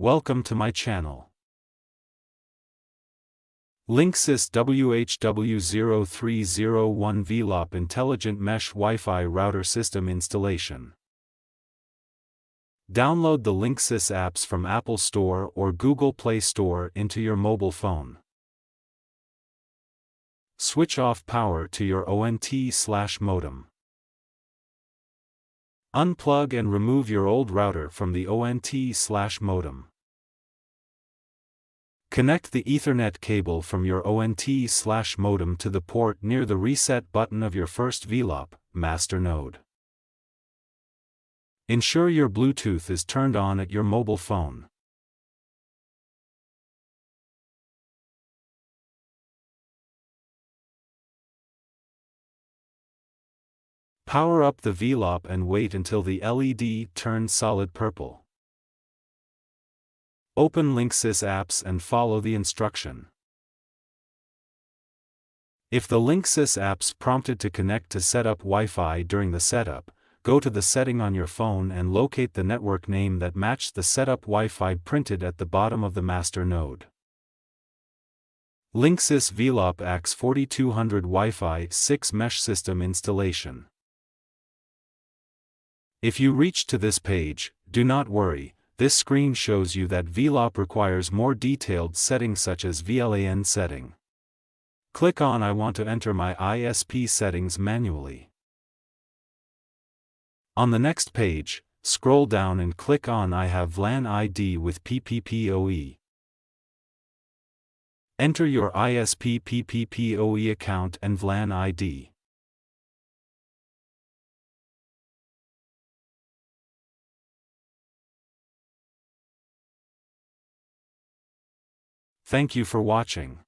Welcome to my channel. Linksys WHW0301 Velop Intelligent Mesh Wi-Fi Router System Installation. Download the Linksys apps from Apple Store or Google Play Store into your mobile phone. Switch off power to your ONT/modem. Unplug and remove your old router from the ONT/modem. Connect the Ethernet cable from your ONT/modem to the port near the reset button of your first Velop master node. Ensure your Bluetooth is turned on at your mobile phone. Power up the Velop and wait until the LED turns solid purple. Open Linksys apps and follow the instruction. If the Linksys apps prompted to connect to set up Wi-Fi during the setup, go to the setting on your phone and locate the network name that matched the setup Wi-Fi printed at the bottom of the master node. Linksys Velop AX4200 Wi-Fi 6 Mesh System Installation. If you reach to this page, do not worry. This screen shows you that Velop requires more detailed settings such as VLAN setting. Click on I want to enter my ISP settings manually. On the next page, scroll down and click on I have VLAN ID with PPPoE. Enter your ISP PPPoE account and VLAN ID. Thank you for watching.